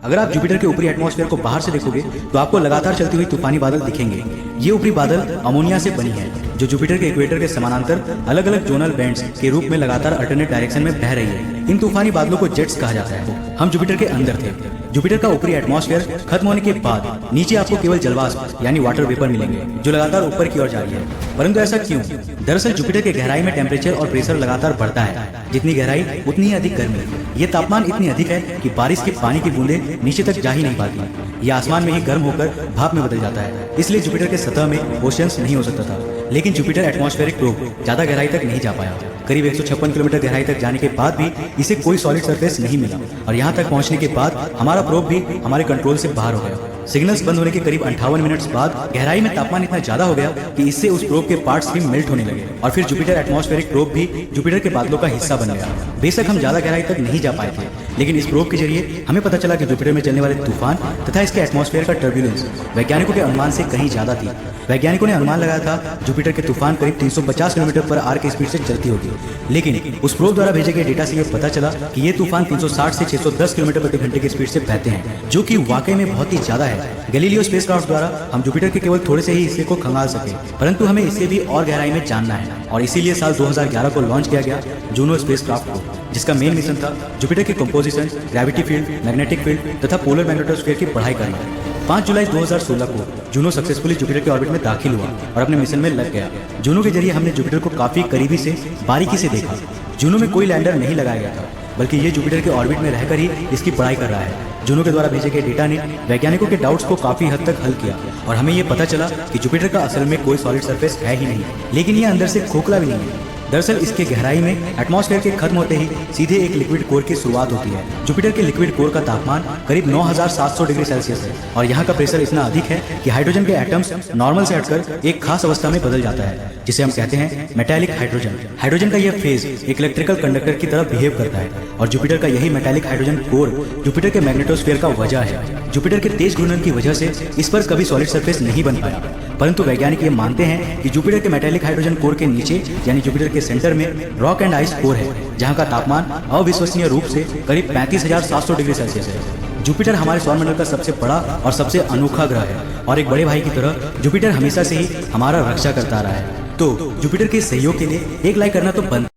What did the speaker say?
अगर आप जुपिटर के ऊपरी एटमॉस्फेयर को बाहर से देखोगे तो आपको लगातार चलती हुई तूफानी बादल दिखेंगे। ये ऊपरी बादल अमोनिया से बनी है जो जुपिटर के इक्वेटर के समानांतर अलग अलग जोनल बैंड्स के रूप में लगातार अल्टरनेट डायरेक्शन में बह रही है। इन तूफानी बादलों को जेट्स कहा जाता है। हम जुपिटर के अंदर थे। जुपिटर का ऊपरी एटमॉस्फेयर खत्म होने के बाद नीचे आपको केवल जलवाष्प यानी वाटर वेपर मिलेंगे जो लगातार ऊपर की ओर जा रही है। परंतु ऐसा क्यों? दरअसल जुपिटर के गहराई में टेम्परेचर और प्रेशर लगातार बढ़ता है। जितनी गहराई उतनी ही अधिक गर्मी। ये तापमान इतनी अधिक है कि बारिश के पानी की बूंदें नीचे तक जा ही नहीं पाती। यह आसमान में ही गर्म होकर भाप में बदल जाता है। इसलिए जुपिटर के सतह में ओशियंस नहीं हो सकता था। लेकिन जुपिटर एटमॉस्फेरिक प्रोब ज्यादा गहराई तक नहीं जा पाया। करीब 156 किलोमीटर गहराई तक जाने के बाद भी इसे कोई सॉलिड सरफेस नहीं मिला और यहाँ तक पहुँचने के बाद हमारा प्रोब भी हमारे कंट्रोल से बाहर हो गया। सिग्नल्स बंद होने के करीब 58 मिनट्स बाद गहराई में तापमान इतना ज्यादा हो गया कि इससे उस प्रोब के पार्ट्स भी मेल्ट होने लगे और फिर जुपिटर एटमॉस्फेरिक प्रोब भी जुपिटर के बादलों का हिस्सा बन गया। बेशक हम ज्यादा गहराई तक नहीं जा पाए थे, लेकिन इस प्रोब के जरिए हमें पता चला कि जुपिटर में चलने वाले तूफान तथा इसके एटमॉस्फेयर का टर्ब्यूलेंस वैज्ञानिकों के अनुमान से कहीं ज्यादा थी। वैज्ञानिकों ने अनुमान लगाया था जुपिटर के तूफान करीब 350 किलोमीटर पर आवर की स्पीड से चलती होगी, लेकिन उस प्रोब द्वारा भेजे गए डेटा से यह पता चला कि ये तूफान 360 से 610 किलोमीटर प्रति घंटे की स्पीड से बहते हैं, जो कि वाकई में बहुत ही ज्यादा है। गैलीलियो स्पेसक्राफ्ट द्वारा हम जुपिटर के केवल थोड़े से ही हिस्से को खंगाल सके, परंतु हमें इससे भी और गहराई में जानना है और इसीलिए साल 2011 को लॉन्च किया गया जूनो स्पेसक्राफ्ट को, जिसका मेन मिशन था जुपिटर के composition, gravity field, magnetic field तथा पोलर मैग्नेटोस्फीयर की पढ़ाई करना। 5 जुलाई 2016 को जूनो सक्सेसफुली जुपिटर के ऑर्बिट में दाखिल हुआ और अपने मिशन में लग गया। जूनो के जरिए हमने जुपिटर को काफी करीबी से बारीकी से देखा। जूनो में कोई लैंडर नहीं लगाया गया था, बल्कि ये जुपिटर के ऑर्बिट में रहकर ही इसकी पढ़ाई कर रहा है। जूनो के द्वारा भेजे गए डेटा ने वैज्ञानिकों के डाउट्स को काफी हद तक हल किया और हमें ये पता चला कि जुपिटर का असल में कोई सॉलिड सरफेस है ही नहीं, लेकिन ये अंदर से खोखला भी नहीं है। दरअसल इसके गहराई में एटमॉस्फेयर के खत्म होते ही सीधे एक लिक्विड कोर की शुरुआत होती है। जुपिटर के लिक्विड कोर का तापमान करीब 9700 डिग्री सेल्सियस है और यहाँ का प्रेशर इतना अधिक है कि हाइड्रोजन के एटम्स नॉर्मल से हटकर एक खास अवस्था में बदल जाता है, जिसे हम कहते हैं मेटालिक हाइड्रोजन। हाइड्रोजन का यह फेज एक इलेक्ट्रिकल कंडक्टर की तरह बिहेव करता है और जुपिटर का यही मेटालिक हाइड्रोजन कोर जुपिटर के मैग्नेटोस्फीयर का वजह है। जुपिटर के तेज घूर्णन की वजह से इस पर कभी सॉलिड सरफेस नहीं बन पाया, परंतु वैज्ञानिक ये मानते हैं कि जुपिटर के मेटालिक हाइड्रोजन कोर के नीचे यानी जुपिटर के सेंटर में रॉक एंड आइस कोर है, जहां का तापमान अविश्वसनीय रूप से करीब 35,700 डिग्री सेल्सियस है। जुपिटर हमारे सौरमंडल का सबसे बड़ा और सबसे अनोखा ग्रह है और एक बड़े भाई की तरह जुपिटर हमेशा से ही हमारा रक्षा करता रहा है। तो जुपिटर के सहयोग के लिए एक लाइक करना तो बंद